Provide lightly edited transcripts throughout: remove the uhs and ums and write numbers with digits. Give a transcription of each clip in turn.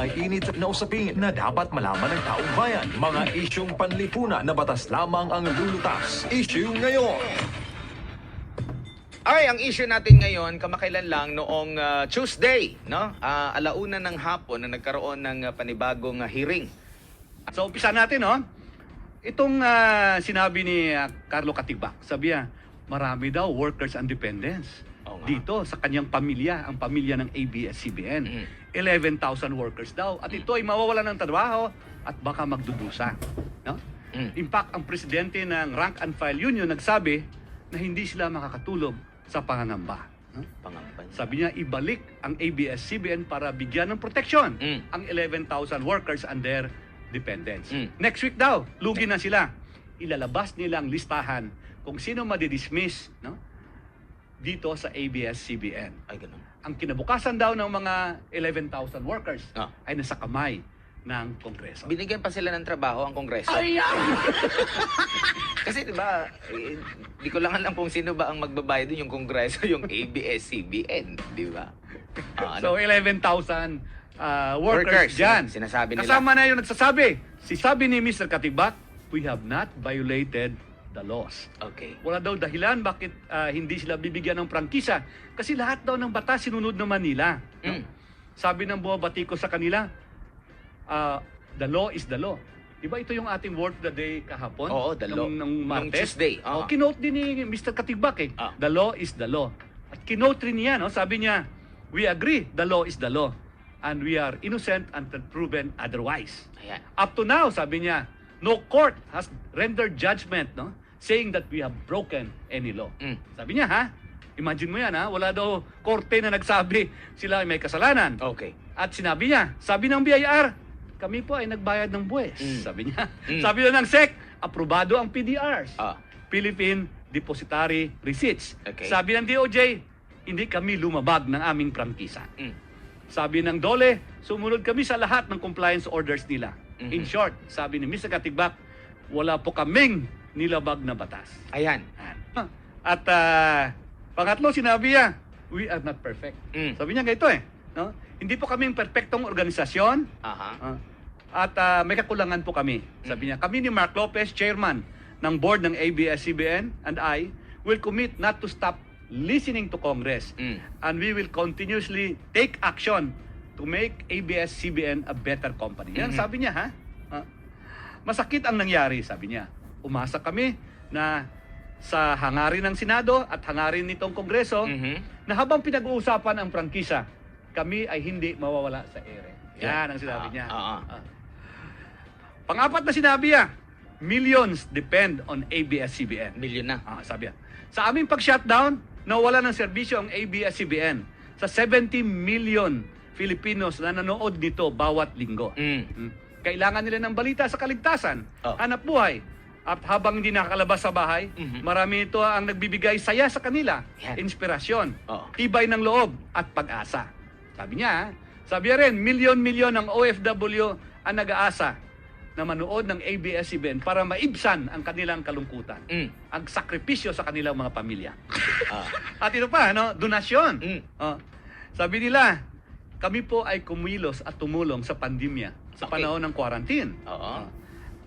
may init na usaping na dapat malaman ng taong bayan. Mga isyong panlipunan na batas lamang ang lulutas. Issue ngayon. Ay, ang issue natin ngayon, kamakailan lang noong Tuesday, no? Alauna ng hapon na nagkaroon ng panibagong hearing. So, umpisa natin, no? Itong sinabi ni Carlo Katigbak, sabi niya, marami daw workers and dependents dito sa kanyang pamilya, ang pamilya ng ABS-CBN. 11,000 workers daw. At ito ay mawawalan ng trabaho at baka magdudusa. No? In fact, ang presidente ng Rank and File Union nagsabi na hindi sila makakatulog sa pangangamba. No? Sabi niya, ibalik ang ABS-CBN para bigyan ng proteksyon ang 11,000 workers and their dependents. Next week daw, lugi na sila. Ilalabas nila ang listahan kung sino madidismiss, no? Dito sa ABS-CBN. Ay, ganun. Ang kinabukasan daw ng mga 11,000 workers Ah. ay nasa kamay ng Kongreso. Binigyan pa sila ng trabaho ang Kongreso. Kasi 'di ba, di ko lang alam kung sino ba ang magbabayad dun, yung Kongreso, yung ABS-CBN, 'di ba? So 11,000 workers dyan. Sinasabi nila. Kasama na yung nagsasabi. Sabi ni Mr. Katigbak, we have not violated the laws. Okay. Wala daw dahilan bakit hindi sila bibigyan ng prangkisa. Kasi lahat daw ng batas sinunod naman nila. No? Sabi ng bumabati ko sa kanila, the law is the law. Diba ito yung ating word of the day kahapon? Oo, the law. Nung Nung Martes. Tuesday. Kinote din ni Mr. Katigbak eh. The law is the law. At kinote rin niya, no? Sabi niya, we agree, the law is the law. And we are innocent until proven otherwise. Ayan. Up to now, sabi niya, no court has rendered judgment, no? Saying that we have broken any law. Sabi niya, ha? Imagine mo yan, ha? Wala daw korte na nagsabi sila ay may kasalanan. Okay. At sinabi niya, sabi ng BIR, kami po ay nagbayad ng buwes. Sabi niya. Sabi na ng SEC, aprobado ang PDRs. Philippine Depositary Receipts. Okay. Sabi ng DOJ, hindi kami lumabag ng aming prangkisa. Sabi ng DOLE, sumunod kami sa lahat ng compliance orders nila. In short, sabi ni Mr. Katigbak, wala po kaming nilabag na batas. Ayan. At pangatlo, sinabi niya, we are not perfect. Sabi niya ganito eh. No? Hindi po kaming perfectong organisasyon. At may kakulangan po kami. Sabi niya, kami ni Mark Lopez, chairman ng board ng ABS-CBN, and I will commit not to stop listening to Congress. And we will continuously take action to make ABS-CBN a better company. Yan sabi niya, ha? Masakit ang nangyari, sabi niya. Umasa kami na sa hangarin ng Senado at hangarin nitong Kongreso na habang pinag-uusapan ang prangkisa, kami ay hindi mawawala sa ere. Yan ang sinabi niya. Pang-apat na sinabi niya, millions depend on ABS-CBN. Milyon na. Sabi niya, sa aming pag-shutdown, nawala ng serbisyo ang ABS-CBN sa 70 million Filipinos na nanood nito bawat linggo. Kailangan nila ng balita sa kaligtasan, hanap buhay. At habang hindi nakakalabas sa bahay, marami ito ang nagbibigay saya sa kanila, inspirasyon, tibay ng loob at pag-asa. Sabi niya, sabi niya rin, milyon-milyon ng OFW ang nag-aasa na manood ng ABS-CBN para maibsan ang kanilang kalungkutan, ang sakripisyo sa kanilang mga pamilya. At ito pa, no, donasyon. Sabi nila, kami po ay kumilos at tumulong sa pandemya sa panahon ng quarantine.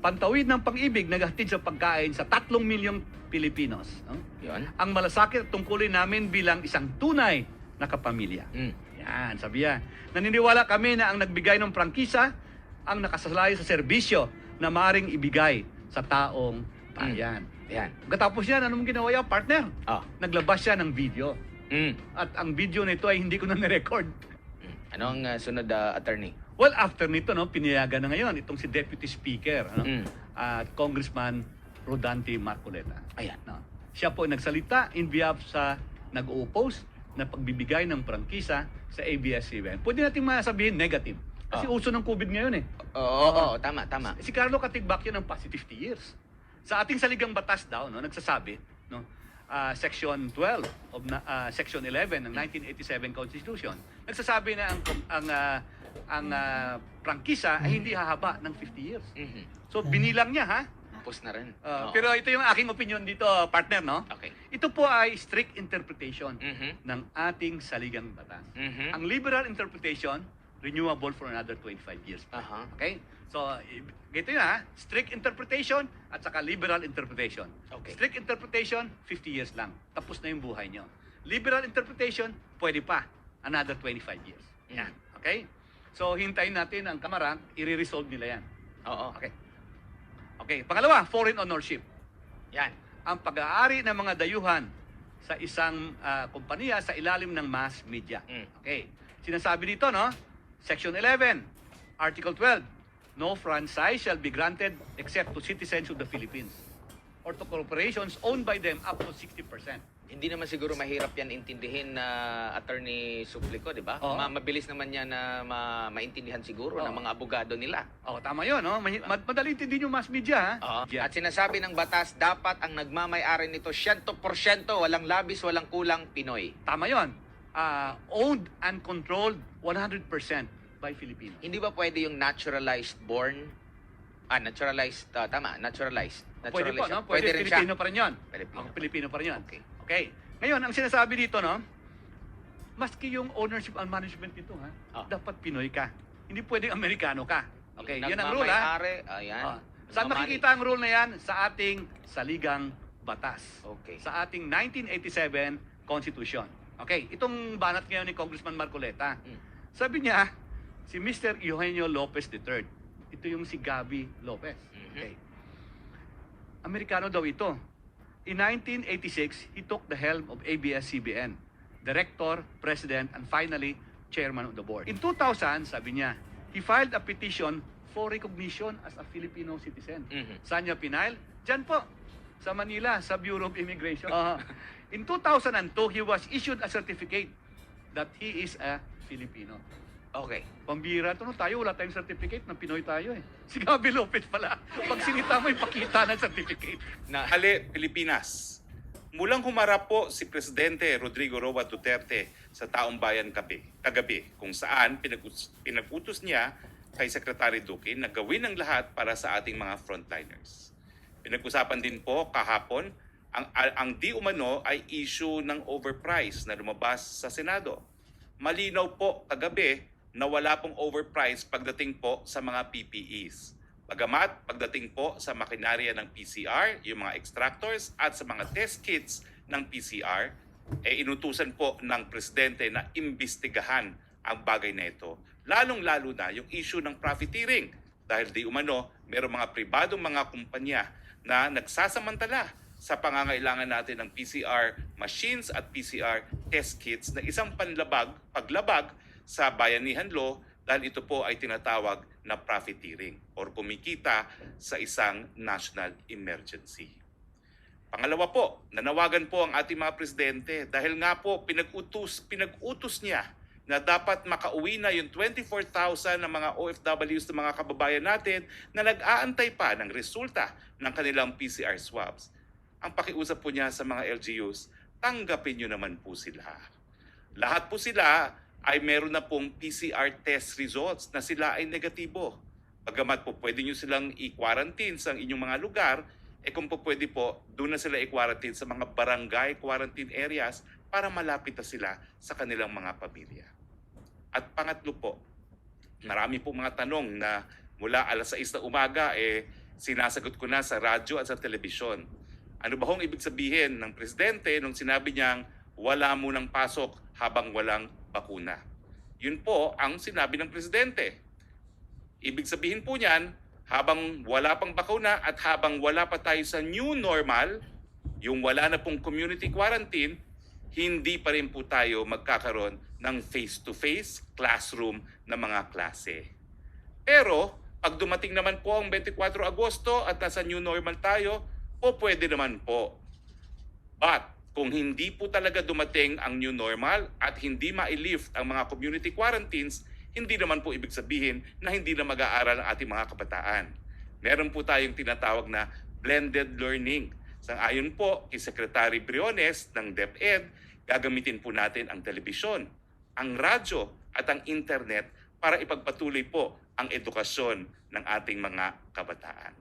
Pantawid ng pag-ibig naghatid sa pagkain sa 3 milyong Pilipinos. No? Ang malasakit at tungkulin namin bilang isang tunay na kapamilya. Yan, sabi niya. Naniniwala kami na ang nagbigay ng prangkisa ang nakasalalay sa serbisyo na maaaring ibigay sa taong bayan. Yan. Pagkatapos yan, anong ginawa niya, partner? Naglabas siya ng video. At ang video nito ay hindi ko na nirecord. Anong sunod, attorney? Well, after nito, no, pinayagan na ngayon itong si Deputy Speaker, at Congressman Rodante Marcoleta. Ayan. No, siya po ay nagsalita in behalf sa nag-oppose na pagbibigay ng prangkisa sa ABS-CBN. Pwede natin masabihin negative. Kasi uso ng COVID ngayon eh. Oo, tama. Si Carlo Katigbak yun ng past 50 years. Sa ating saligang batas daw, no, nagsasabi, no, Section 12 of Section 11 ng 1987 Constitution, nagsasabi na ang prangkisa ay hindi hahaba ng 50 years. So binilang niya, ha? Tapos na rin. Pero ito yung aking opinion dito, partner, no? Okay. Ito po ay strict interpretation ng ating saligang batas. Ang liberal interpretation renewable for another 25 years. Aha. Okay? So, ganito yun ha. Strict interpretation at saka liberal interpretation. Okay. Strict interpretation, 50 years lang. Tapos na yung buhay nyo. Liberal interpretation, pwede pa. Another 25 years. Yan. Okay? So, hintayin natin ang Kamara, i-resolve nila yan. Oo. Okay. Okay. Pangalawa, foreign ownership. Yan. Ang pag-aari ng mga dayuhan sa isang kumpanya sa ilalim ng mass media. Okay. Sinasabi dito, no? Section 11, Article 12, no franchise shall be granted except to citizens of the Philippines or to corporations owned by them up to 60%. Hindi naman siguro mahirap yan intindihin na Attorney Suplico, di ba? Oo. Mabilis naman yan na maintindihan siguro Oo. ng mga abogado nila. Oh, tama 'yon, no? Madali intindihin yung mass media, ha? Oo. Yeah. At sinasabi ng batas, dapat ang nagmamay-ari nito 100%, walang labis, walang kulang, Pinoy. Tama 'yon. Owned and controlled 100% by Filipinos. Hindi ba pwede yung naturalized born? Naturalized, tama, naturalized. Pwede po, Naturalized no? siya. Pwede rin siya. Pilipino pa rin 'yon. Pilipino. Pilipino pa rin 'yon. Okay. Okay. Ngayon, ang sinasabi dito, no? Maski yung ownership and management nito, ha? Ah. Dapat Pinoy ka. Hindi pwedeng Amerikano ka. Okay, yan ang rule, ha? Nagmamay-ari, ayan. Saan Nagmamani. makikita ang rule na yan? Sa ating saligang batas. Okay. Sa ating 1987 Constitution. Okay, itong banat ngayon ni Congressman Marcoleta. Sabi niya, si Mr. Eugenio Lopez III. Ito yung si Gaby Lopez. Okay. Amerikano daw ito. In 1986, he took the helm of ABS-CBN, director, president, and finally, chairman of the board. In 2000, sabi niya, he filed a petition for recognition as a Filipino citizen. Saan niya pinail? Diyan po, sa Manila, sa Bureau of Immigration. In 2002, he was issued a certificate that he is a Filipino. Okay. Pambira ito, no? Tayo, wala tayong certificate ng Pinoy tayo eh. Si Gaby Lopez pala. Pag sinita mo, ipakita ng certificate. Hali, Pilipinas. Mulang humarap po si Presidente Rodrigo Roa Duterte sa Taong Bayan kagabi kung saan pinag-utos niya kay Secretary Duque na gawin ang lahat para sa ating mga frontliners. Pinag-usapan din po kahapon ang di umano ay issue ng overprice na lumabas sa Senado. Malinaw po kagabi na wala pong overprice pagdating po sa mga PPEs. Bagamat pagdating po sa makinarya ng PCR, yung mga extractors at sa mga test kits ng PCR, inutusan po ng Presidente na imbestigahan ang bagay na ito. Lalong-lalo na yung issue ng profiteering dahil di umano mayroong mga pribadong mga kumpanya na nagsasamantala sa pangangailangan natin ng PCR machines at PCR test kits na isang paglabag sa bayanihan law dahil ito po ay tinatawag na profiteering or kumikita sa isang national emergency. Pangalawa po, nanawagan po ang ating mga presidente dahil nga po pinag-utos niya na dapat makauwi na yung 24,000 na mga OFWs na mga kababayan natin na nag-aantay pa ng resulta ng kanilang PCR swabs. Ang pakiusap po niya sa mga LGUs, tanggapin nyo naman po sila. Lahat po sila ay meron na pong PCR test results na sila ay negatibo. Bagamat po pwede nyo silang i-quarantine sa inyong mga lugar, kung po pwede po, doon na sila i-quarantine sa mga barangay quarantine areas para malapit na sila sa kanilang mga pamilya. At pangatlo po, marami po mga tanong na mula alas 6 na umaga, sinasagot ko na sa radyo at sa telebisyon. Ano ba hong ibig sabihin ng Presidente nung sinabi niyang wala munang pasok habang walang bakuna? Yun po ang sinabi ng Presidente. Ibig sabihin po niyan, habang wala pang bakuna at habang wala pa tayo sa new normal, yung wala na pong community quarantine, hindi pa rin po tayo magkakaroon ng face-to-face classroom na mga klase. Pero, pag dumating naman po ang 24 Agosto at nasa new normal tayo, pwede naman po. But, kung hindi po talaga dumating ang new normal at hindi ma-lift ang mga community quarantines, hindi naman po ibig sabihin na hindi na mag-aaral ang ating mga kabataan. Meron po tayong tinatawag na blended learning. Sang-ayon po kay Secretary Briones ng DepEd, gagamitin po natin ang telebisyon, ang radyo at ang internet para ipagpatuloy po ang edukasyon ng ating mga kabataan.